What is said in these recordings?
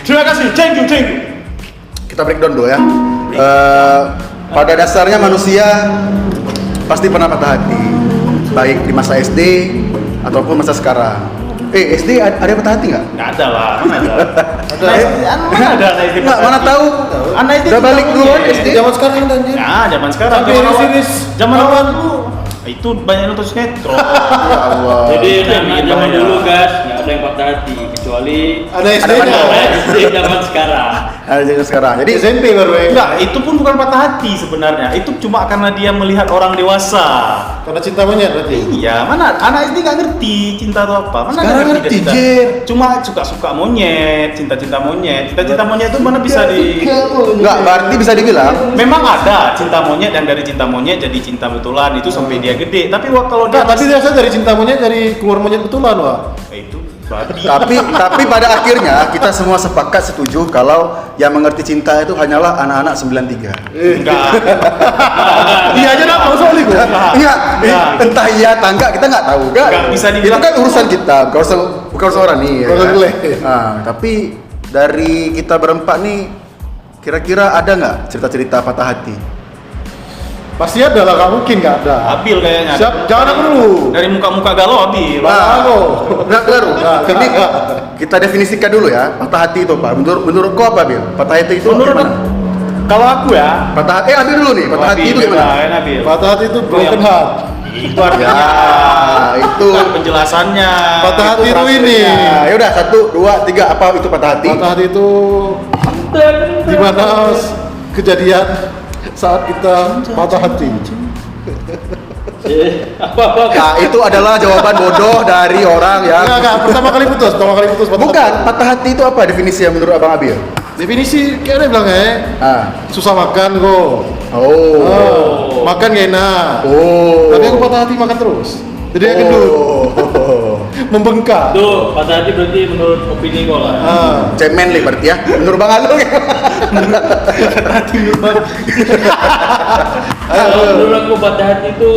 Terima kasih, thank you. Kita breakdown dulu ya. Pada dasarnya manusia pasti pernah patah hati, baik di masa SD ataupun masa sekarang. SD ada patah hati nggak? Nggak ada lah, mana ada? Mana ada anak SD? Mana tahu? Anak SD udah balik duluan SD. Zaman sekarang kan anjir. Ya, zaman sekarang. Zaman awal dulu. Itu banyak nonton sinetron. Ya Allah. Jadi zaman dulu guys, nggak ada yang patah hati kecuali Ada SD SD zaman sekarang. Ada zaman sekarang. Jadi SMP baru ya. Enggak, itu pun bukan patah hati sebenarnya. Itu cuma karena dia melihat orang dewasa. Karena cinta monyet berarti. Iya, mana anak SD nggak ngerti cinta itu apa. Mana Sekarang dia ngerti, cinta. Jir. Cuma suka-suka monyet, cinta-cinta monyet. Cinta-cinta monyet itu mana bisa di... nggak berarti bisa dibilang Memang ada cinta monyet yang dari cinta monyet jadi cinta betulan itu sampai dia gede. Tapi kalau dia Tapi biasa dari cinta monyet dari keluar monyet betulan wah. itu berarti tapi pada akhirnya kita semua sepakat setuju kalau yang mengerti cinta itu hanyalah anak-anak 93. enggak. Dia aja nak soal itu. Iya, entah iya atau enggak kita nggak tahu. Nggak bisa dibilang. Itu kan urusan kita, bukan urusan orang nih. Bukan kan? boleh. Nah, tapi dari kita berempat nih, kira-kira ada nggak cerita-cerita patah hati? Pasti ada lah, nggak mungkin nggak ada. Abil kayaknya. Siap, jangan aku dulu. Dari muka-muka galau Abil. Nggak baru. Ini kita definisikan dulu ya, patah hati itu apa? Menurut kau apa, Bil? Patah hati itu Menurut gimana? kalau aku ya, Patah hati, Abil dulu nih. Patah hati itu gimana? Abil. Patah hati itu broken heart. Itu artinya Ya, itu bukan penjelasannya. Patah hati itu ini. Ya udah 1, 2, 3 apa itu patah hati? Patah hati itu di mana kejadian saat kita patah hati. Nah, itu adalah jawaban bodoh dari orang yang Enggak, pertama kali putus patah bukan. hati. Patah hati itu apa definisinya menurut Abang Abil? Definisi kayak ada bilang susah makan kok. Oh. Makan gak enak. Oh. Tapi aku patah hati makan terus. Jadi dia gendut, membengkak. Tuh patah hati berarti menurut opini kau lah. Cemen nih berarti ya. Menurut Bang Alung ya. Kalau menurut aku patah hati itu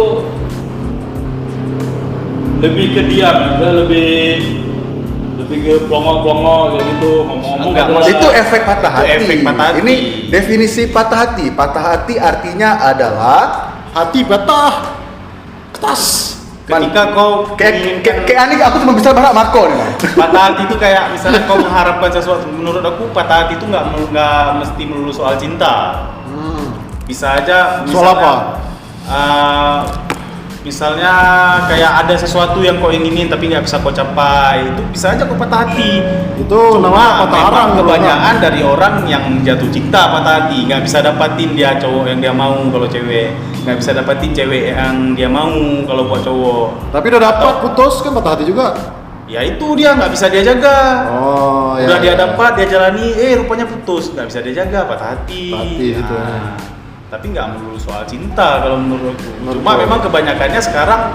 lebih ke diam, lebih ke plongo-plongo kayak gitu, ngomong-ngomong Enggak, gitu lah. Itu efek patah Itu hati. efek patah hati. Ini definisi patah hati. Patah hati artinya adalah Hati patah. Ketas. ketika kau kayak aneh, aku cuma bisa bahasa Marco nih. patah hati itu kayak misalnya kau mengharapkan sesuatu. Menurut aku patah hati itu nggak mesti melulu soal cinta. Bisa aja Soal apa? Misalnya kayak ada sesuatu yang kau inginin tapi nggak bisa kau capai, itu bisa aja kau patah hati. Itu namanya patah arang. Kebanyakan dari orang yang jatuh cinta patah hati, nggak bisa dapatin dia cowok yang dia mau kalau cewek, nggak bisa dapatin cewek yang dia mau kalau buat cowok. Tapi udah dapat putus kan patah hati juga. Ya itu dia nggak bisa dia jaga. Oh, Udah dia dapat, dia jalani, rupanya putus, nggak bisa dia jaga, patah hati. Hati gitu. Tapi nggak melulu soal cinta kalau menurutku. Menurut Cuma gua. memang kebanyakannya sekarang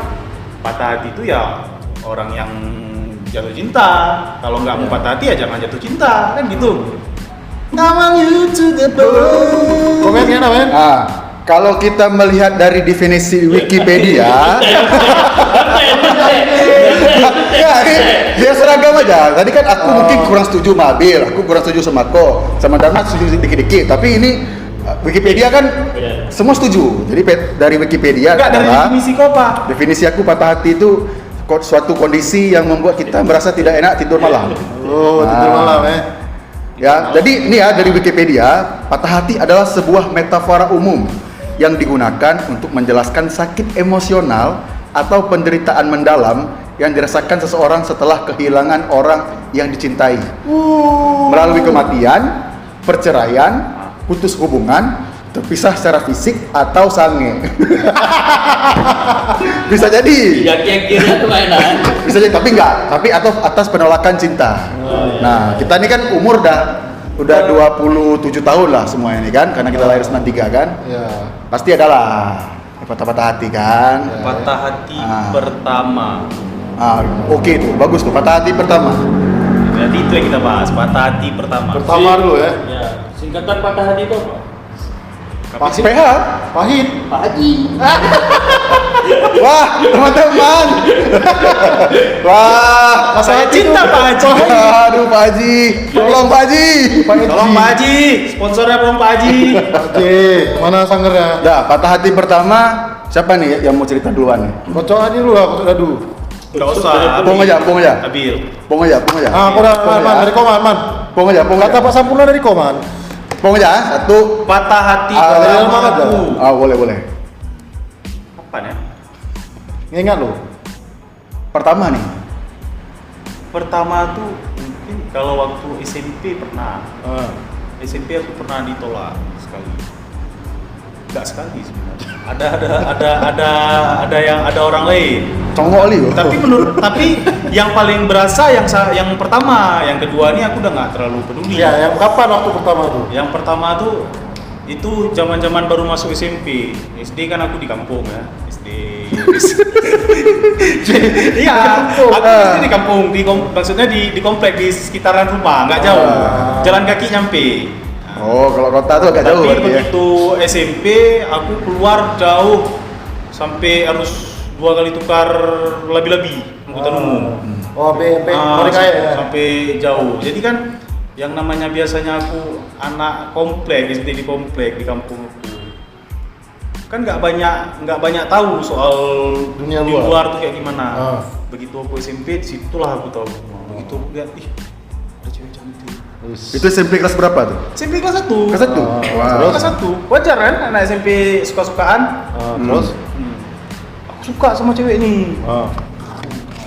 patah hati itu ya orang yang jatuh cinta. Kalau nggak mau patah hati ya jangan jatuh cinta, kan gitu. I want you to the bone. Komennya apa? Ah, kalau kita melihat dari definisi Wikipedia, ya, dia seragam aja. Tadi kan aku mungkin kurang setuju sama Abil, aku kurang setuju sama Ko, sama Dharma setuju dikit-dikit. Tapi ini Wikipedia kan semua setuju. Jadi dari Wikipedia Enggak dari adalah definisi kau apa? definisi aku patah hati itu suatu kondisi yang membuat kita merasa tidak enak tidur malam. Oh, tidur malam Ya, jadi ini ya dari Wikipedia, patah hati adalah sebuah metafora umum yang digunakan untuk menjelaskan sakit emosional atau penderitaan mendalam yang dirasakan seseorang setelah kehilangan orang yang dicintai melalui kematian, perceraian, putus hubungan, terpisah secara fisik atau sange. Bisa jadi. Yang kira tuh enak. Bisa jadi, tapi enggak. Tapi atau atas penolakan cinta. Nah, kita ini kan umur udah 27 tahun lah semua ini kan, karena kita lahir 93 kan. Ya. Pasti adalah patah-patah hati kan. Patah hati Ah. pertama. Oke tuh, bagus tuh, patah hati pertama. Berarti itu yang kita bahas, patah hati pertama. Pertama dulu ya. Ya, singkatan patah hati itu apa? Pahit. PH. Pahit. Pak Haji. Wah, teman-teman. Wah, Saya cinta Pak Haji. Aduh, Pak Haji. Tolong Pak Haji. Tolong Pak Haji, sponsornya tolong Pak Haji. Oke, mana sangernya? Dah, patah hati pertama siapa nih yang mau cerita duluan nih? Kocok aja dulu aku sudah dulu. Enggak usah. Pong aja. Abil. Pong aja. Ah, aku udah Pong aman aja. dari Koman, man. Pong aja. Kata Pak Sampurna dari Koman. Pong aja. Satu. Patah hati dari pertama mana aku. Ah, boleh. Kapan ya? Ngingat lo. Pertama nih. Pertama tuh mungkin kalau waktu SMP pernah. Ah. SMP aku pernah ditolak sekali. Enggak sekali sebenarnya. Ada orang lain. Congok li. Tapi yang paling berasa yang pertama, yang kedua ini aku udah nggak terlalu peduli. Ya, yang kapan waktu pertama tuh? Yang pertama tuh itu zaman-zaman baru masuk SMP. SD kan aku di kampung ya. SD. Iya, aku SD di kampung, maksudnya di komplek di sekitaran rumah, nggak jauh. Jalan kaki nyampe. Oh, kalau kota tuh agak jauh Tapi berarti ya. begitu SMP aku keluar jauh sampai harus 2 kali tukar labi-labi angkutan umum. Oh, BP, Ah, mereka ya. sampai jauh. Jadi kan yang namanya biasanya aku anak komplek, SD di komplek di kampung aku. Kan nggak banyak tahu soal Dunia di luar. luar tuh kayak gimana. Ah. Begitu aku SMP, disitulah aku tahu. Begitu aku lihat, ih ada cewek cantik. Itu SMP kelas berapa tuh? SMP kelas 1. Kelas 1. Kelas 1. Wajar kan anak SMP suka-sukaan? Terus? Aku suka sama cewek ini. Ah.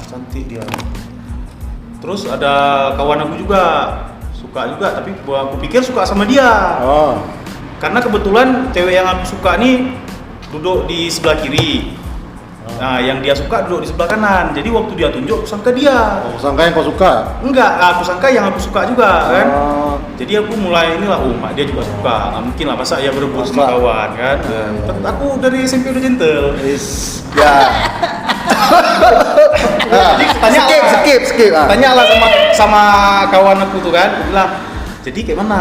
Cantik dia. Terus ada kawan aku juga suka juga, tapi aku pikir suka sama dia. Ah. Karena kebetulan cewek yang aku suka nih duduk di sebelah kiri. Nah, yang dia suka duduk di sebelah kanan. Jadi waktu dia tunjuk, aku sangka dia. Oh, sangka yang kau suka? Enggak, aku sangka yang aku suka juga kan. Ah. Jadi aku mulai inilah, oh mak dia juga suka. Nggak mungkin lah masa ya berebut sama Masa? kawan kan. Aku dari SMP udah gentle. Ya. Jadi tanya Skip. Ah. tanya lah sama kawan aku tuh kan, aku bilang, jadi kayak mana,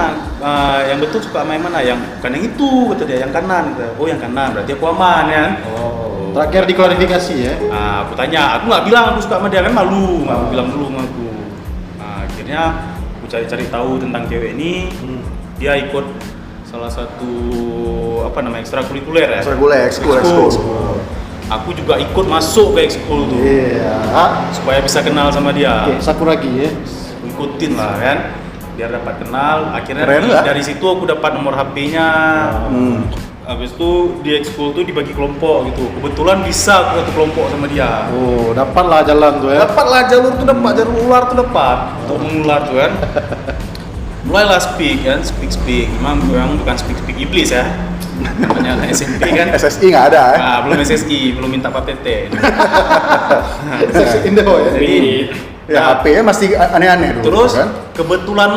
yang betul suka sama yang mana, yang bukan yang itu, kata dia, yang kanan. Kata, oh yang kanan, berarti aku aman ya. Oh. Terakhir diklarifikasi ya. Nah, aku tanya, aku nggak bilang aku suka sama dia kan, malu, nggak aku bilang dulu sama aku. Nah, akhirnya aku cari-cari tahu tentang cewek ini, dia ikut salah satu apa namanya ekstrakurikuler ya. Ekskul. Aku juga ikut masuk ke ekskul tuh, Iya. supaya bisa kenal sama dia. Oke, Sakuragi ya. Ikutin lah kan, biar dapat kenal. Akhirnya Keren lah. dari situ aku dapat nomor HP-nya. Habis itu di ekskul tuh dibagi kelompok gitu. Kebetulan bisa aku satu kelompok sama dia. Oh, dapatlah jalan tuh ya. Dapatlah jalur ular tuh dapat untuk mengular tuh kan. Mulailah speak. Memang bukan speak iblis ya. Namanya anak SMP kan. SSI nggak ada ya? Nah, belum SSI, belum minta PPT. Seksi Indo ya. Jadi Ya, HP-nya masih aneh-aneh dulu. terus kan? kebetulan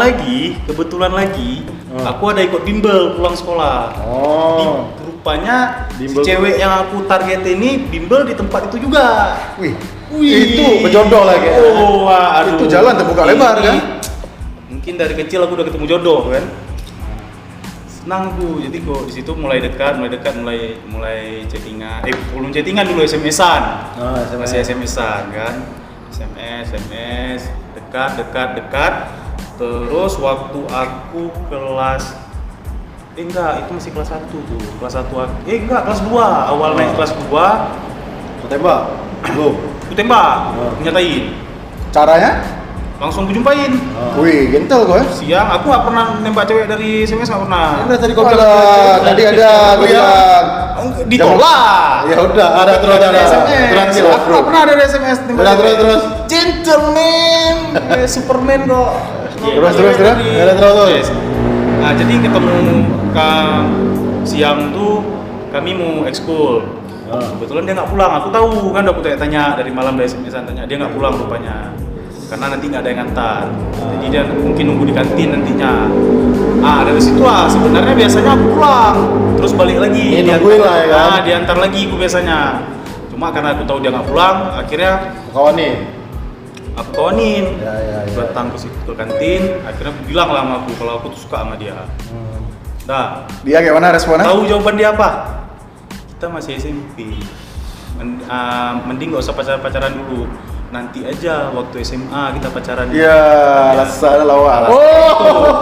lagi aku ada ikut bimbel pulang sekolah. Oh. Rupanya si Bimbel. cewek yang aku target ini bimbel di tempat itu juga. Wih, Itu berjodoh lagi. Oh, aduh. Itu jalan terbuka lebar, kan? Mungkin dari kecil aku udah ketemu jodoh kan. Senang aku, jadi kok di situ mulai dekat, mulai chattingan. Belum chattingan dulu SMS-an. Masih SMS-an kan. SMS, dekat. Terus waktu aku kelas itu masih kelas 1 tuh. Kelas 1 kelas 2. Awal naik kelas 2, Kau tembak? Belum. aku tembak, nyatain. caranya? Langsung aku jumpain. Wih, gentle kok ya? Siang, aku nggak pernah nembak cewek dari SMS, nggak pernah. Udah tadi kau Walah, tadi ada gue bilang. Ditolak. Ya udah, ada terus ada. SMS. Terus Aku nggak pernah ada SMS. nembak Udah, cewek. terus. Gentleman, Superman kok. Terus. Ada terus. Yes. Nah, jadi ketemu siang tuh kami mau ekskul. Kebetulan dia nggak pulang. Aku tahu kan, udah aku tanya dari malam dari SMS-an tanya, dia nggak pulang rupanya. Karena nanti nggak ada yang ngantar, jadi dia mungkin nunggu di kantin nantinya. Dari situ lah sebenarnya biasanya aku pulang, terus balik lagi. Nungguin lah ya kan? Diantar lagi aku biasanya. Cuma karena aku tahu dia nggak pulang, akhirnya Kawan nih. aku kawanin. Ya. Datang ke situ ke kantin, akhirnya aku bilang lah sama aku kalau aku tuh suka sama dia. Dah. Dia gimana responnya? Tahu jawaban dia apa? Kita masih SMP. Mending gak usah pacaran dulu. Nanti aja waktu SMA kita pacaran. Iya, alasan lawak.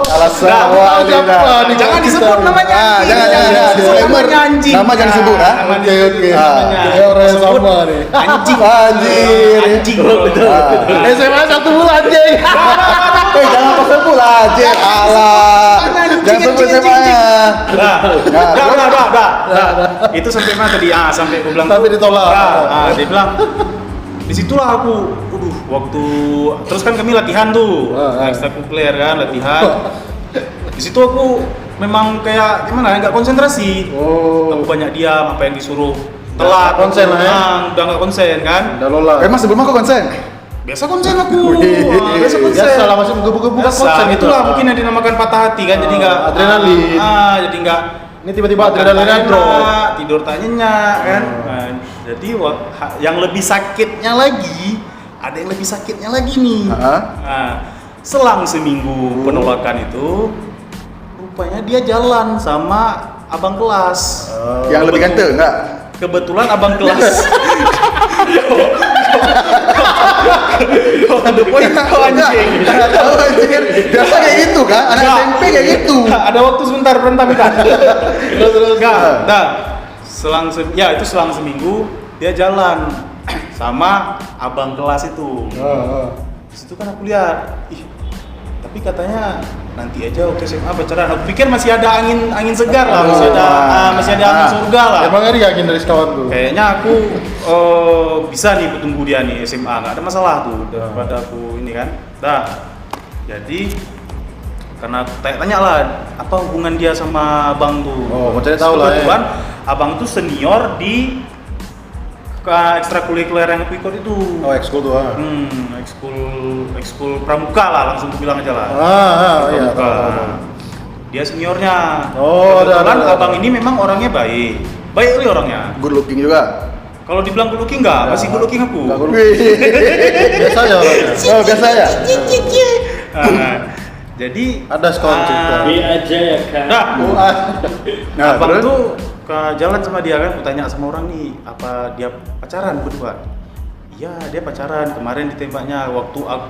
Alasan Nggak, lawak. siapa nih? Jangan disebut namanya. Jangan. Disclaimer. Namanya anjing. Nama jangan disebut, ha? Oke. Namanya. Kayak orang yang Sebut sama nih. Anjing. Anjing. Anjing. Ah. SMA 1 bulan anjing. Jangan kau sebut lah, anjir. Alah. Jangan sebut SMA-nya. Dah. Itu sampai mana tadi? Sampai aku bilang. Sampai ditolak. Dia bilang. Disitulah aku, waktu terus kan kami latihan tuh, ekstrakurikuler kan, latihan. Di situ aku memang kayak gimana? Nggak konsentrasi. Aku banyak diam, apa yang disuruh telat. Konsen lah ya. Udah nggak konsen kan? Udah lola. Emang sebelumnya kau konsen? Biasa konsen aku. Biasa konsen. Biasa lah masih buka-buka Biasa, konsen itu. itulah mungkin yang dinamakan patah hati kan, jadi nggak adrenalin. jadi nggak Ini tiba-tiba adrenalin drop. tidur tak nyenyak kan. Jadi yang lebih sakitnya lagi, ada yang lebih sakitnya lagi nih. Selang seminggu penolakan itu, rupanya dia jalan sama abang kelas. Yang lebih ganteng enggak? Kebetulan abang kelas. Ada poin kau anjing. Tahu anjir. Biasa kayak gitu kan? Anak Nggak. SMP kayak gitu. Ada waktu sebentar bentar. Terus. Nah, itu selang seminggu dia jalan sama abang kelas itu. Di situ kan aku lihat, tapi katanya nanti aja waktu SMA pacaran. Aku pikir masih ada angin segar lah, masih ada angin surga lah. Emang ada yakin dari kawan tuh? Kayaknya aku bisa nih tunggu dia nih SMA, nggak ada masalah tuh daripada aku ini kan. Jadi karena aku tanya lah apa hubungan dia sama abang tuh. Mau cari tahu lah ya. Kebetulan abang tuh senior di ekstrakurikuler yang aku ikut itu. Ekskul tuh. Ekskul pramuka lah, langsung aku bilang aja lah. Iya. Pramuka. Dia seniornya. Ada. Kebetulan abang ini memang orangnya baik kali orangnya. Good looking juga. Kalau dibilang good looking nggak, masih good looking aku. Nggak good looking. Biasa aja orangnya. Oh, biasa ya. Jadi Ada sekolah cerita. Be aja ya kan. Nah, abang terus? tuh ke jalan sama dia kan, aku tanya sama orang nih, apa dia pacaran berdua? Iya, dia pacaran. Kemarin ditembaknya waktu aku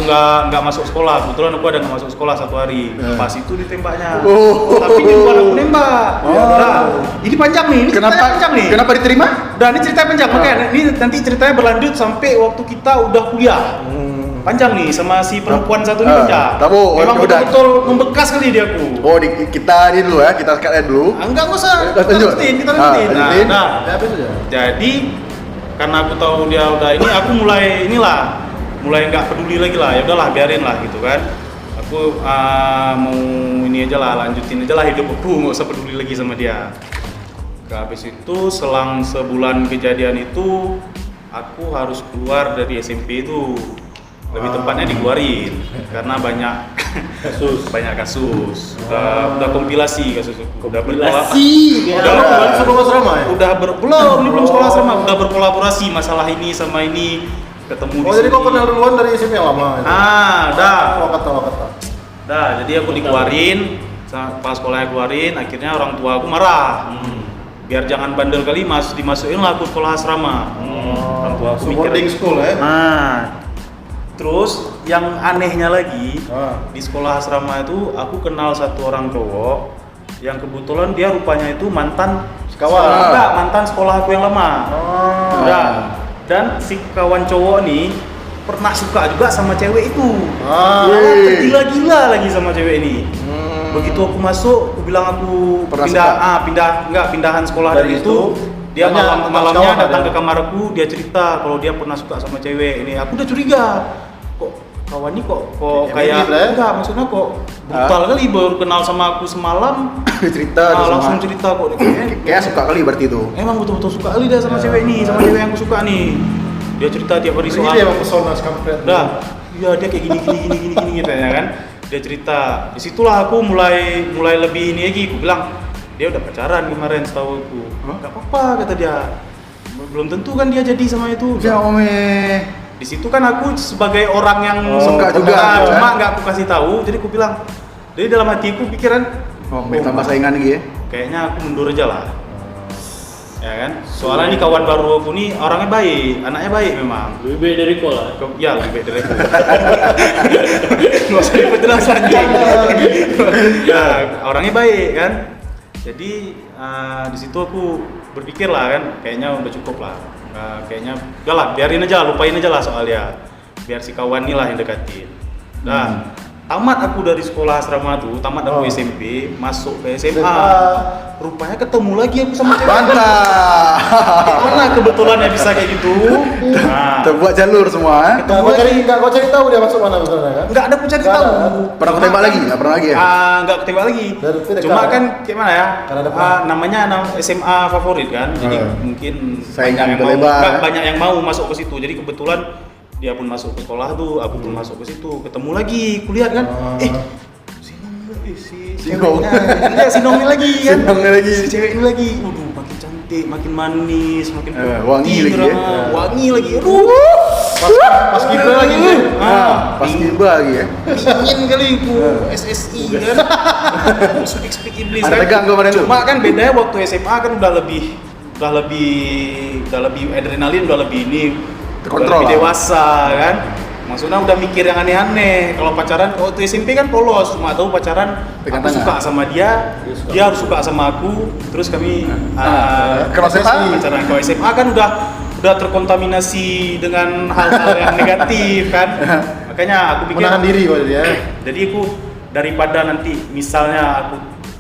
nggak masuk sekolah. Kebetulan aku ada nggak masuk sekolah 1 hari. Pas itu ditembaknya. Tapi di luar aku nembak. Ini panjang nih. Ini ceritanya panjang nih. Kenapa diterima? Udah, ini ceritanya panjang. Makanya ini nanti ceritanya berlanjut sampai waktu kita udah kuliah. Panjang nih sama si perempuan satu ini panjang. tahu, Memang udah. betul-betul membekas kali dia aku. Oh, kita ini dulu ya, kita sekalian dulu. Enggak usah. Lanjut. Kita lanjutin. lanjutin. Jadi karena aku tahu dia udah ini, aku mulai nggak peduli lagi lah. Ya udahlah, biarin lah gitu kan. Aku mau ini aja lah, lanjutin aja lah hidup aku, nggak usah peduli lagi sama dia. Habis itu selang sebulan kejadian itu, aku harus keluar dari SMP itu. Lebih tepatnya dikeluarin karena banyak kasus. Udah kompilasi kasus itu. Udah Sebelum asrama ya? belum sekolah asrama, udah berkolaborasi masalah ini sama ini, ketemu di Oh, jadi sini. kau kenal duluan dari SMP yang lama? Kata. Jadi aku dikeluarin, pas sekolahnya keluarin, akhirnya orang tua aku marah. Biar jangan bandel kali, dimasukin lah aku sekolah asrama. Orang tua aku mikir. Boarding school ya? Terus yang anehnya lagi, di sekolah asrama itu aku kenal satu orang cowok yang kebetulan dia rupanya itu mantan sekolah aku yang lama. Dan si kawan cowok nih pernah suka juga sama cewek itu. Tergila-gila lagi sama cewek ini. Begitu aku masuk, aku bilang aku pindahan sekolah dari itu. Dia malamnya datang ke kamarku, dia cerita kalau dia pernah suka sama cewek ini. Aku udah curiga. Kok kawan ini kok kayak enggak, maksudnya kok brutal kali, baru kenal sama aku semalam. Langsung cerita kok Kayak suka kali berarti itu. emang betul-betul suka kali dia sama cewek ini, sama cewek yang aku suka nih. Dia cerita tiap hari soal. Dia emang pesona kampret. Iya dia kayak gini gitu ya kan. Dia cerita. Disitulah aku mulai lebih ini lagi. Aku bilang dia udah pacaran kemarin setahu aku. Gak apa-apa kata dia. Belum tentu kan dia jadi sama itu. di situ kan aku sebagai orang yang suka juga, nah, kan? cuma nggak aku kasih tahu, jadi aku bilang, jadi dalam hatiku pikiran, Oh, tambah saingan lagi ya. kayaknya aku mundur aja lah, ya kan? Soalnya ini kawan baru aku nih orangnya baik, anaknya baik memang. Lebih baik dari kau lah. Ya lebih baik dari aku. Nggak usah diperjelas lagi. Nah, orangnya baik kan. Jadi di situ aku berpikir lah kan, kayaknya udah cukup lah. Kayaknya udah lah, biarin aja, lupain aja lah soal dia. Biar si kawan nih lah yang deketin. Nah, tamat aku dari sekolah asrama tuh, tamat aku SMP, masuk ke SMA. Rupanya ketemu lagi aku sama cewek. Mantap. Mana kebetulannya bisa kayak gitu? Nah, Terbuat jalur semua. Kau cari tahu dia masuk mana sebenarnya kan? nggak ada aku cari Nggak tahu. ada. Pernah aku tembak lagi? Nggak pernah lagi ya? Nggak aku tembak lagi. Dari dekat Cuma kan? kan gimana ya? Karena ada Namanya SMA favorit kan. Jadi mungkin Saingan banyak yang mau, berlebar. nggak, banyak yang mau masuk ke situ. Jadi kebetulan dia pun masuk ke sekolah tuh, aku pun masuk ke situ. Ketemu lagi kuliah kan. Si Nong. ceweknya, si Nong ini lagi kan. Si Nong ini lagi. Si cewek ini lagi. Waduh, makin cantik, makin manis, makin wangi putih, lagi ya. wangi lagi. Aduh. Pas kibra lagi kan? Pas tiba lagi ya. Ingin kali ku SSI kan. Speak iblis Ada kan. tegang kemarin tuh. Cuma kan bedanya waktu SMA kan udah lebih adrenalin, udah lebih ini Terkontrol udah lebih lah. dewasa kan. Maksudnya udah mikir yang aneh-aneh. Kalau pacaran waktu SMP kan polos, cuma tahu pacaran Pegang aku tangan. suka sama dia harus suka sama aku, terus kami Kalau SMA? pacaran. Kalau SMA kan udah terkontaminasi dengan hal-hal yang negatif kan. Makanya aku pikir Menahan diri kau dia. jadi aku daripada nanti misalnya aku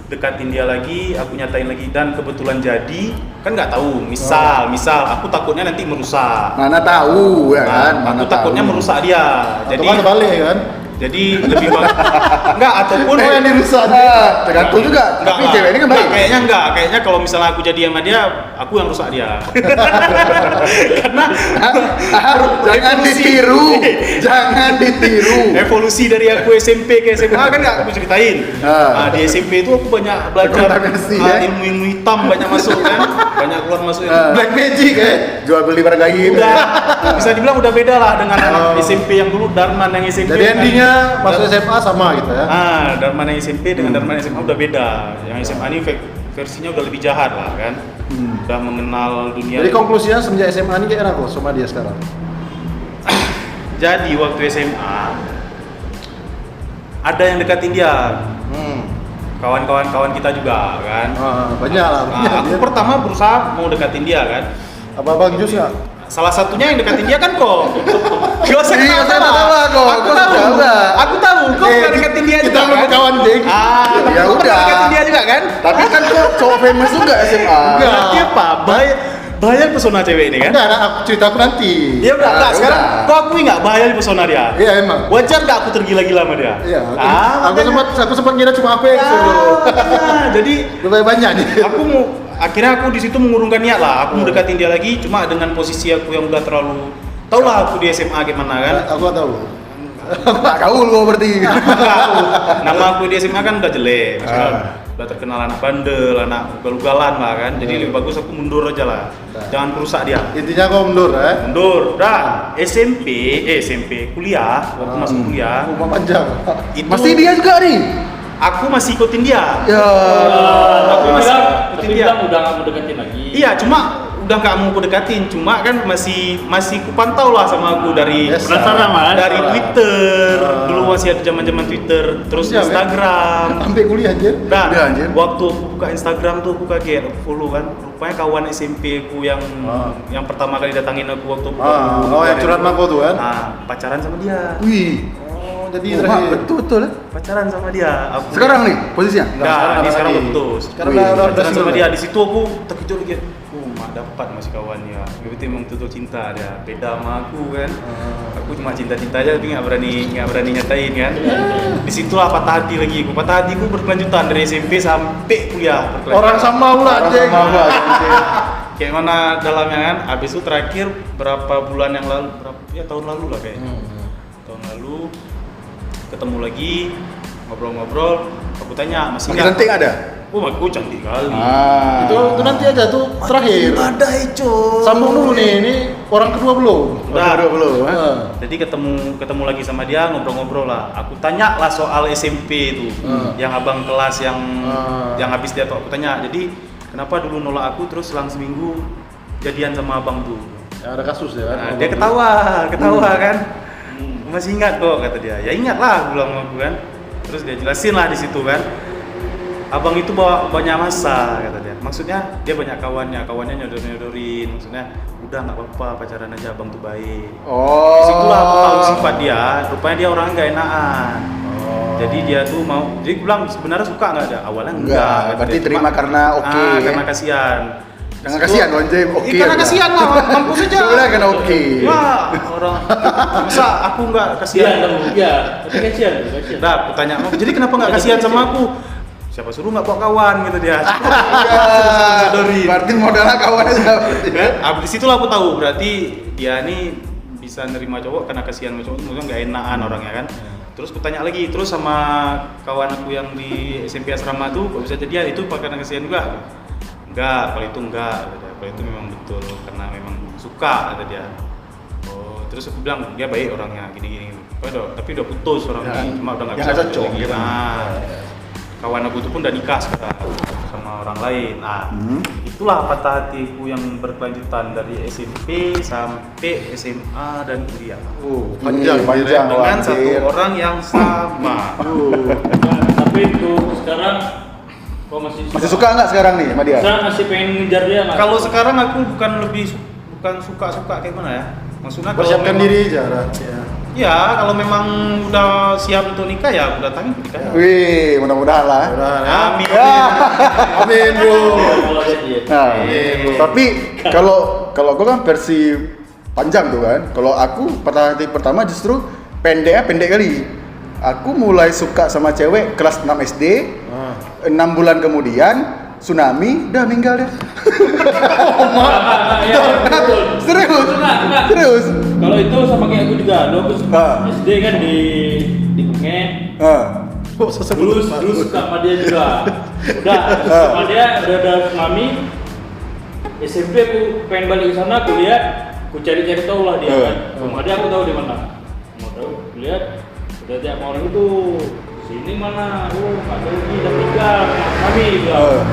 dekatin dia lagi, aku nyatain lagi dan kebetulan jadi, kan nggak tahu. Misal aku takutnya nanti merusak. Mana tahu ya kan? Nah, Mana aku takutnya tahu. merusak dia. Atau kan balik kan? Jadi lebih bagus. Enggak, ataupun Oh yang dirusak. Tergantung juga. Tapi cewek ini kan baik. Kayaknya kalau misalnya aku jadi sama dia, aku yang rusak dia. Karena Jangan ditiru. Jangan ditiru. evolusi dari aku SMP ke SMA kan nggak aku ceritain. Nah, di SMP itu aku banyak belajar Kontaminasi, ya. ilmu-ilmu hitam banyak masuk kan, banyak keluar masuk. Black magic kan? Jual beli barang gaib. Udah bisa dibilang udah beda lah dengan anak SMP yang dulu, Darman yang SMP. Jadi kan. endingnya masuk SMA sama gitu ya? Darman yang SMP dengan Darman yang SMA udah beda. Yang SMA ini versinya udah lebih jahat lah kan. Udah mengenal dunia. Jadi konklusinya semenjak SMA ini kayak enak kok sama dia sekarang? Jadi waktu SMA ada yang deketin dia. Kawan-kawan kita juga kan. Banyak lah. Nah, aku pertama berusaha mau deketin dia kan. Abang Jus nggak? Salah satunya yang deketin dia kan kok. Gak usah Iya, saya ketawa. tahu kok. Aku Kok tahu. salah? Aku tahu. Kau pernah deketin dia kita juga belum kan? kawan, Ding. Tapi Ya kau pernah udah. deketin dia juga kan? Tapi kan kok cowok famous juga SMA. Berarti apa? Bahaya pesona cewek ini kan? Enggak, aku cerita aku nanti. Dia udah enggak Ya sekarang. udah. Kau akui nggak bahaya pesona dia? Iya emang. Wajar nggak aku tergila-gila sama dia? Iya. makanya. Aku sempat ngira cuma aku yang suruh. Jadi Lebih banyak nih. akhirnya aku di situ mengurungkan niat lah. Aku mau deketin dia lagi, cuma dengan posisi aku yang udah terlalu. Tau lah aku di SMA gimana kan? Aku nggak tahu. Tak gaul lo berarti. Nama aku di SMA kan udah jelek, maksudnya udah terkenal anak bandel, anak ugal-ugalan lah kan. Jadi lebih bagus aku mundur aja lah. Jangan perusak dia. Intinya kau mundur ya. Mundur. Dan SMP, kuliah, waktu masuk kuliah, Rumah panjang. itu Masih dia juga nih. aku masih ikutin dia. Ya. Aku masih ikutin Tapi dia. bilang udah nggak mau deketin lagi. Iya, cuma udah nggak mau aku dekatin, cuma kan masih kupantau lah sama aku dari Yes. Penasaran malah. dari Twitter. Dulu masih ada zaman-zaman Twitter, terus Iya, Instagram. Sampai kuliah aja. Dan Iya, anjir. waktu aku buka Instagram tuh aku kaget, aku follow kan. Rupanya kawan SMP ku yang pertama kali datangin aku waktu Oh yang curhat sama kau tuh kan? Nah, pacaran sama dia. Wih. Oh jadi Wah, terakhir. betul ya. Pacaran sama dia. Aku Sekarang nih posisinya. Enggak, ini sekarang lagi. udah putus. Sekarang Wih, udah Pacaran sama single. dia. Di situ aku terkejut lagi. Mak dapat masih kawannya. Berarti emang tutur cinta dia. Beda sama aku kan. Aku cuma cinta-cinta aja tapi nggak berani nyatain kan. Disitulah patah hati lagi. Aku patah hatiku berkelanjutan dari SMP sampai kuliah. berkelanjutan. Orang sama pula Orang Jeng. sama gua, Kayak mana dalamnya kan. Habis itu terakhir berapa bulan yang lalu, tahun lalu lah kayaknya. Tahun lalu ketemu lagi, ngobrol-ngobrol. Aku tanya masih Makin cantik ada? Oh, aku cantik kali. Itu nanti aja tuh terakhir. Badai, coy. Sambung dulu nih, ini orang kedua belum? Udah. belum. Jadi ketemu lagi sama dia, ngobrol-ngobrol lah. Aku tanya lah soal SMP itu, yang abang kelas yang habis dia tuh aku tanya. Jadi kenapa dulu nolak aku terus selang seminggu jadian sama abang tuh? Ya, ada kasus ya kan? Nah, dia ketawa kan. Masih ingat kok kata dia. Ya ingat lah, aku bilang sama aku kan. Terus dia jelasin lah di situ kan. Abang itu bawa banyak masa kata dia. Maksudnya dia banyak kawannya nyodor-nyodorin. Maksudnya udah nggak apa-apa pacaran aja, abang tuh baik. Disitulah aku tahu sifat dia. Rupanya dia orang nggak enakan. Jadi dia tuh mau. Jadi aku bilang sebenarnya suka nggak ada. Awalnya enggak. Kata Berarti dia. terima karena oke. Karena kasihan. Jangan kasihan Wan Jim, oke. Karena kasihan lah, mampus aja. Udah karena oke. Wah, orang masa aku nggak Kasihan kasihan. kamu, iya. Tapi kasihan. Nah, aku tanya, jadi kenapa nggak kasihan sama aku? Siapa suruh nggak bawa kawan gitu dia. Sodorin. Berarti modalnya kawan aja. Di situlah aku tahu berarti dia ini bisa nerima cowok karena kasihan sama cowok, maksudnya nggak enakan orangnya kan. Terus aku tanya lagi, terus sama kawan aku yang di SMP asrama tuh, kok bisa jadian itu karena kasihan juga? Enggak, kalau itu enggak, kalau itu memang betul karena memang suka kata dia. Oh, terus aku bilang dia baik orangnya gini-gini. Tapi udah putus orangnya, cuma udah nggak bisa cocok lagi. gitu. Nah, kawan aku itu pun udah nikah sekarang sama orang lain. Nah, itulah patah hatiku yang berkelanjutan dari SMP sampai SMA dan kuliah. Panjang, panjang Dengan Wan satu Jim. orang yang sama. Tapi itu sekarang kok Masih suka nggak sekarang nih sama dia? Saya masih pengen ngejar dia nggak? Kalau sekarang aku bukan suka-suka kayak mana ya? Maksudnya kalau Persiapkan memang- diri aja. Ya, kalau memang udah siap untuk nikah ya aku datangin ke nikah. Wih, mudah-mudahan lah. Amin. Amin bro. Kalau dia. Nah, tapi kalau gue kan versi panjang tuh kan. Kalau aku patah hati pertama justru pendek kali. Aku mulai suka sama cewek kelas 6 SD. 6 bulan kemudian tsunami udah meninggal deh. Serius. Serius. Kalau itu sama kayak aku juga, dulu aku suka Ah. SD kan di Kenge. Dulu suka sama dia juga. Udah sama dia udah ada tsunami. SMP aku pengen balik ke sana, aku lihat, aku cari-cari tahu lah dia kan. Rumah dia aku tahu di mana. Mau tahu, aku lihat udah tiap orang itu sini mana, nggak tahu lagi udah meninggal, kami bilang.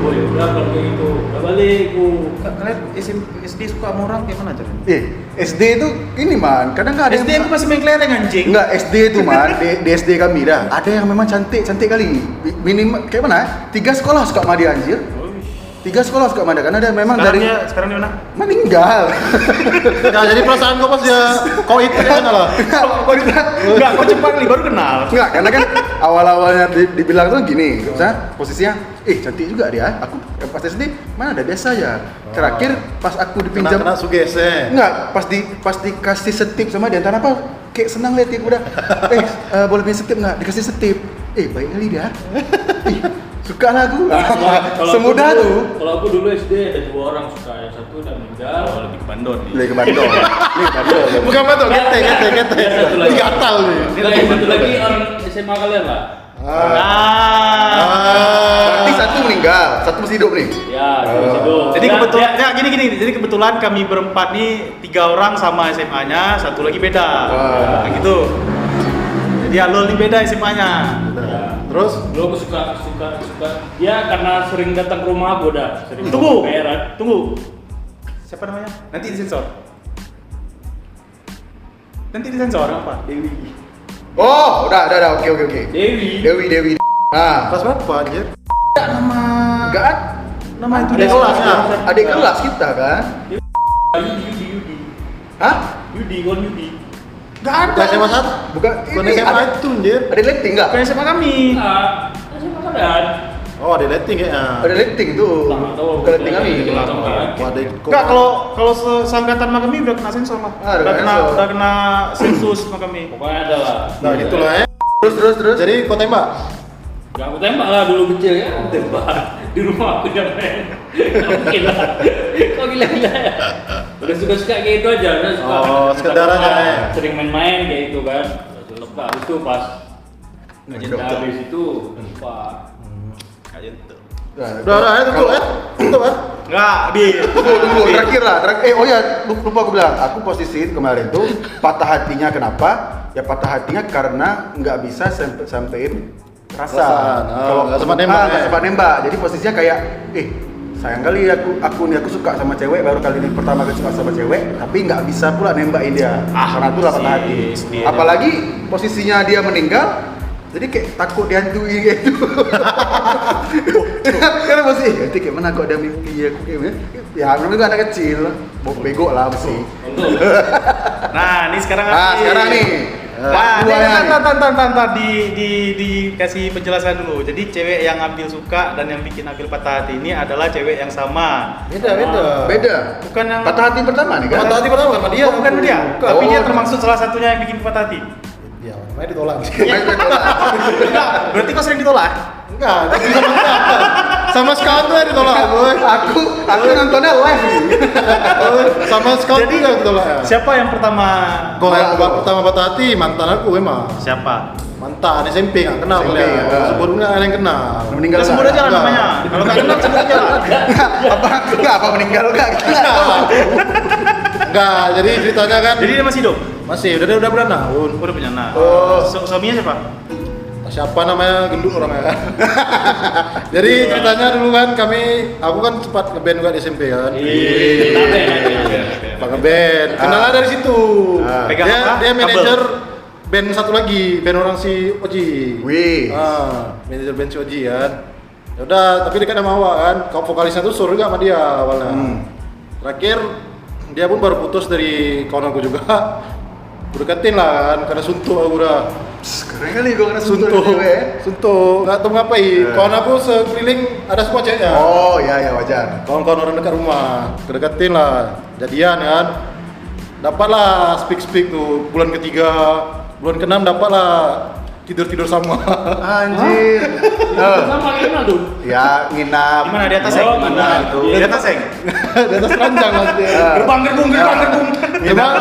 Oh ya udah kalau kayak gitu, udah balik aku. Kalian SD suka sama orang kayak mana caranya? SD itu ini man, kadang nggak ada SD aku masih main kelereng anjing. Enggak, SD itu man, di SD kami dah. Ada yang memang cantik kali. Minimal kayak mana? 3 sekolah suka sama dia anjir. 3 sekolah suka sama dia karena dia memang Sekarang di mana? meninggal. Nah, jadi perasaan kau pas dia kau itu kan lah. Kok dibilang Enggak, kok cepat nih baru kenal. enggak, karena kan awal-awalnya dibilang tuh gini, misalnya posisinya, cantik juga dia. Aku pas SD mana ada biasa ya. Terakhir pas aku dipinjam Kena sugese. enggak, pas dikasih setip sama dia, entah apa kayak senang lihat dia udah. Boleh pinjam setip enggak? Dikasih setip. Baik kali dia. Suka lah aku. Kalau Semudah aku dulu- tuh. Kalau aku dulu SD ada 2 orang suka, yang satu udah meninggal. Oh, lebih ke Bandung nih. Beli ke Bandung. Beli ke Bandung. Bukan betul, gete. Yang satu lagi. Ini gatal nih. Yang satu lagi orang SMA kalian lah. Berarti satu meninggal, satu masih hidup nih. Ya, terus itu. Jadi Ya, kebetulan, ya, ya gini. Jadi kebetulan kami berempat nih 3 orang sama SMA-nya, satu lagi beda. Wah. Nah, gitu. Jadi Alul nih beda SMA-nya. Terus dulu aku suka dia karena sering datang ke rumah aku dah. Sering Tunggu. bayaran. Tunggu. Siapa namanya? Nanti disensor. Nanti disensor apa? Dewi. Oh, udah, oke. Dewi. Dewi. Nah, kelas berapa anjir? Nama enggak nama itu Adik dia. kelasnya. adik kelas kita kan? Yudi. Hah? Yudi. Enggak ada. Kelas SMA 1. Bukan Bukan ini SMA ada itu anjir. ada letting enggak? Bukan SMA kami. Nah, SMA kalian. Oh, ada letting kayaknya. Ada letting tuh. Nggak tahu. Bukan letting kami. Nggak tahu. Waduh, Enggak, kalau seangkatan sama kami udah kena sensor lah. Ah, udah kena sensor. Udah kena sensus sama kami. Pokoknya ada lah. Nah, gitulah ya. Terus. Jadi kau tembak. Gak aku tembak lah dulu kecil ya, aku tembak di rumah aku jangan main. Mungkin lah. Kok gila-gila ya? Udah suka-suka kayak itu aja, udah suka. Oh, sekedar aja, ya. Sering main-main kayak itu kan. Suka itu pas Nggak habis itu lupa. Nggak nyentuh. Udah, tentu kan? Tentu kan? Nggak, Tunggu, terakhir lah. Oh ya, lupa aku bilang. Aku posisiin kemarin tuh patah hatinya kenapa? Ya patah hatinya karena nggak bisa sampein rasa. Perasaan. Oh, nggak sempat nembak, nggak ya? sempat nembak. Jadi posisinya kayak, sayang kali aku suka sama cewek, baru kali ini pertama kali suka sama cewek, tapi nggak bisa pula nembakin dia. Karena itulah patah hati. Apalagi posisinya dia meninggal, jadi kayak takut dihantui gitu. Karena masih, nanti kayak mana kok ada mimpi aku kayak ya namanya anak kecil, bego lah mesti. Nah, ini sekarang Sekarang nih. Nah, dua yang tantan dikasih penjelasan dulu. Jadi cewek yang Abil suka dan yang bikin Abil patah hati ini adalah cewek yang sama. beda. Bukan yang Patah hati pertama nih kan? Patah hati pertama sama dia. Oh, bukan dia. Bukan. Tapi dia Oh. termasuk salah satunya yang bikin patah hati. Ya, namanya ditolak. Enggak, berarti kau sering ditolak? Enggak, tapi sama siapa? Sama sekawan tuh ditolak gue. Aku nontonnya live nih. Sama sekawan Jadi juga ditolak ya. siapa yang pertama? Kalau yang pertama patah hati mantan aku emang. Siapa? Mantan SMP nggak kenal SMP, kalian. ya. Sebelumnya ada yang kenal. Meninggal Kita sebut aja lah Enggak. namanya. Kalau nggak kenal sebut aja lah. apa meninggal enggak? Enggak, jadi ceritanya kan Jadi dia masih hidup? masih udah beranak. Udah punya anak. Oh. Suaminya siapa? Siapa namanya gendut orangnya kan. Jadi ceritanya dulu kan aku kan sempat ngeband juga di SMP kan. Pak ngeband. Kenalan dari situ. Pegang Dia apa? dia Kabel. manajer band satu lagi, band orang si Oji. Wih. Manajer band si Oji kan. Ya udah, tapi dekat sama awak kan. Kau vokalisnya tuh suruh juga sama dia awalnya. Terakhir dia pun baru putus dari kawan aku juga. Aku deketin lah kan, karena suntuk aku udah. Keren kali gua kena suntuk cewek. Suntuk, nggak tahu ngapain. Kawan aku sekeliling ada semua ceweknya. Oh, ya wajar. Kawan-kawan orang dekat rumah, kedeketin lah, jadian kan. Dapatlah speak tuh bulan ketiga, bulan keenam dapatlah tidur sama. Anjir. Sama gimana tuh? Ya nginap. Di mana di atas Oh, seng? di mana Itu. itu? Di atas seng. Di atas ranjang nanti. Gerbang.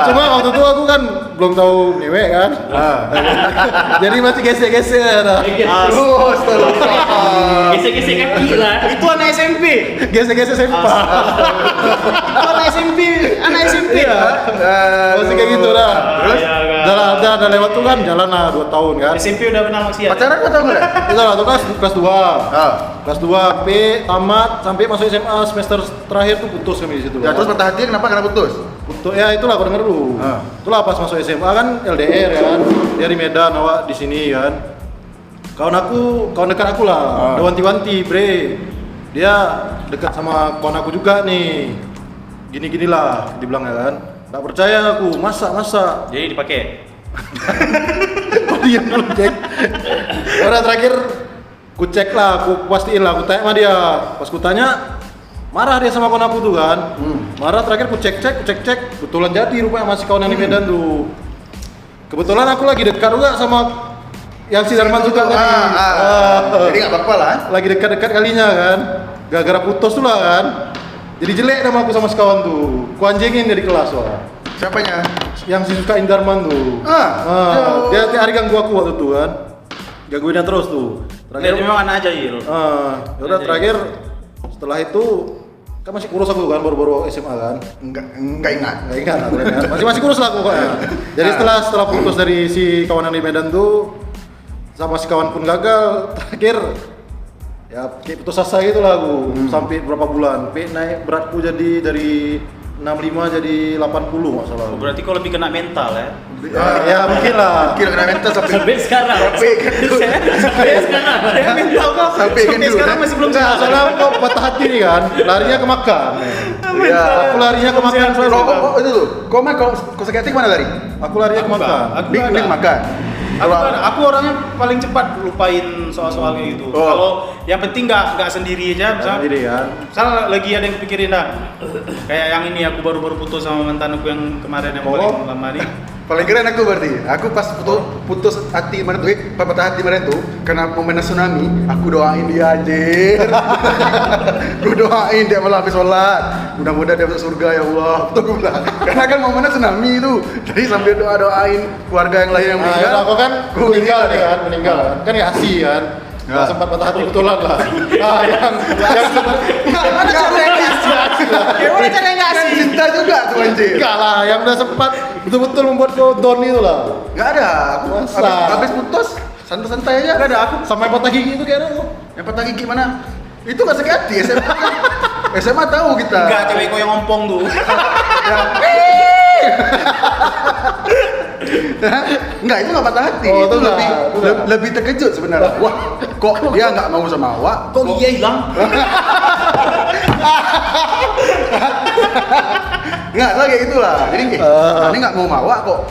Cuma waktu itu aku kan belum tahu ngewe kan. Jadi masih gesek-gesek dah. Oh, astagfirullah. Gesek-gesek kaki lah. Itu anak SMP. Gesek-gesek sempak. Itu anak SMP. Anak SMP. Masih kayak gitu dah. Terus? Udah lewat tuh kan jalan lah 2 tahun kan. SMP udah kenal maksiat. Pacaran kau tahu enggak? Itu lah tuh kelas 2. Ah. Kelas 2 P tamat sampai masuk SMA semester terakhir tuh putus kami di situ. Ya terus patah hati kenapa putus? Putus ya itulah kau denger dulu. Itulah pas masuk SMA kan LDR ya kan. Dia di Medan, awak di sini kan. Kawan dekat aku lah. Dia wanti-wanti, bre. Dia dekat sama kawan aku juga nih. Gini-gini lah dibilangnya kan. Nggak percaya aku, masa. Jadi dipakai. Oh diam dulu cek. Udah terakhir ku cek lah, aku pastiin lah, aku tanya sama dia. Pas ku tanya, marah dia sama kawan aku tuh kan. Marah terakhir ku cek, betulan jadi rupanya masih kawan yang di Medan tuh. Kebetulan aku lagi dekat juga sama yang si Darman juga tadi. Jadi nggak apa-apa lah. Lagi dekat-dekat kalinya kan. Gara-gara putus tuh lah kan. Jadi jelek nama aku sama sekawan tuh. Ku anjingin dari kelas wah. Siapanya? Yang si suka Indarman tuh. Dia tiap hari ganggu aku waktu itu kan. Gangguinnya terus tuh. Dia memang anak ajail. Udah terakhir setelah itu kan masih kurus aku kan baru-baru SMA kan. Enggak ingat. Nggak ingat lah, masih kurus lah aku pokoknya. Jadi setelah putus dari si kawanan di Medan tuh sama si kawan pun gagal. Terakhir ya kayak putus asa gitu lah aku. Sampai berapa bulan, naik beratku jadi dari 65 jadi 80 nggak salah. Berarti kau lebih kena mental ya. Ya mungkin lah. Kira kena mental sampai Sampai sekarang. sampai gendut. Sampai sekarang. Ya mental kau Sampai gendut, sekarang ya? masih belum Enggak, soalnya aku patah hati nih kan, larinya ke makan. Iya. Aku larinya ke makan selalu. Oh, itu tuh. Kau mah kalau sakit hati kemana lari? Aku larinya ke makan. Dik makan. Aku orangnya paling cepat lupain soal-soal kayak gitu. Kalau yang penting nggak sendiri aja. Misal, Sendiri kan. misal lagi ada yang kepikirin dah. Kayak yang ini aku baru putus sama mantan aku yang kemarin yang paling lama nih. Paling keren aku berarti. Aku pas putus hati kemarin tuh, patah hati kemarin tuh karena momen tsunami, aku doain dia anjir. Aku doain dia malah habis sholat. Mudah-mudahan dia masuk surga ya Allah. Betul aku bilang. Karena kan momennya tsunami itu. Jadi sambil doain keluarga yang lain yang meninggal. Aku kan meninggal nih kan, meninggal kan nggak asih kan. Nggak sempat patah hati betulan lah. Ah, yang sempat Mana cara yang ngasih? Gimana cara yang ngasih? Cinta juga tuh anjir. enggak lah, yang udah sempat betul-betul membuat kau down itu lah. Enggak ada. Aku Masa? habis putus santai-santai aja. Enggak ada aku. Sampai patah gigi itu kayaknya. Yang patah gigi mana? Itu nggak sakit hati SMA. SMA tahu kita. Enggak, cewek kau yang ngompong tuh. Enggak, itu nggak patah hati. Oh, itu itu enggak, lebih itu enggak. lebih terkejut sebenarnya. Wah, kok dia nggak mau sama awak? Kok iya hilang? Nggak, lah kayak gitulah. Jadi ini nggak mau sama awak kok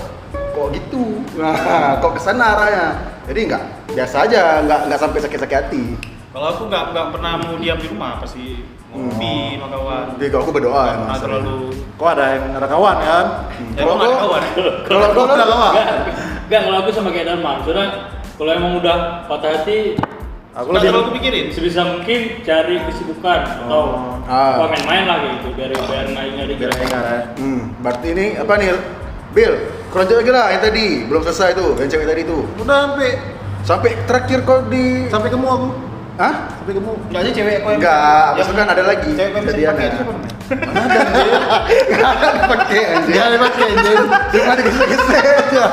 gitu. Nah, kok kesana arahnya. Jadi nggak, biasa aja, nggak sampai sakit-sakit hati. Kalau aku nggak pernah mau diam di rumah, pasti ngopi sama kawan. Jadi kalau aku berdoa Nggak emang pernah sering. terlalu. Kok ada kawan kan? Ya kok nggak ada kawan. Kalau Kok ada kawan? Enggak, kalau aku sama kayak Darman. Soalnya kalau emang udah patah hati, Aku Nggak lebih terlalu kepikirin. sebisa mungkin cari kesibukan atau Ah. main-main lah gitu biar nggak ingat biar ingat ya. Berarti ini apa nih? Bill, kelanjut lagi lah yang tadi belum selesai tuh, yang cewek tadi tuh. Udah Sampai terakhir kok di, sampai kemu aku. hah? Sampai kemu. Enggak aja cewek kau yang. Enggak, yang- maksudnya kan ada lagi Cewek kau yang bisa kejadiannya. dipakai itu siapa namanya? Nggak ada dipakai anjir. Dia dipakai anjir. Cuma digesek-gesek aja.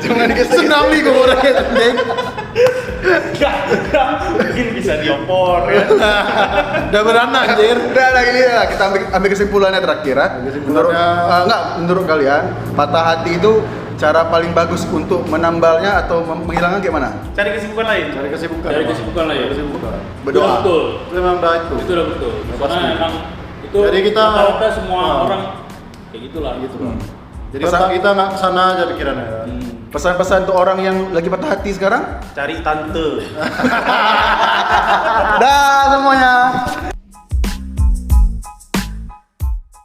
Cuma digesek-gesek. Tsunami gue orangnya anjing. Enggak, mungkin bisa diopor ya. Udah beranak anjir. Udah lagi nih ya, kita ambil kesimpulannya terakhir ya. Menurut Kesimpulannya- enggak, menurut kalian patah hati itu cara paling bagus untuk menambalnya atau menghilangkan kayak mana? Cari kesibukan lain. Cari kesibukan. Cari emang. kesibukan lah ya. Cari kesibukan. Berdoa. Itu betul. Itu memang udah itu. Itu udah betul. Karena pasti. emang itu Jadi kita- rata-rata semua Ah. orang kayak gitulah. Gitu kan. Jadi Pesan- otak kita nggak kesana aja pikirannya kan. Pesan-pesan untuk orang yang lagi patah hati sekarang? Cari tante. Dah semuanya.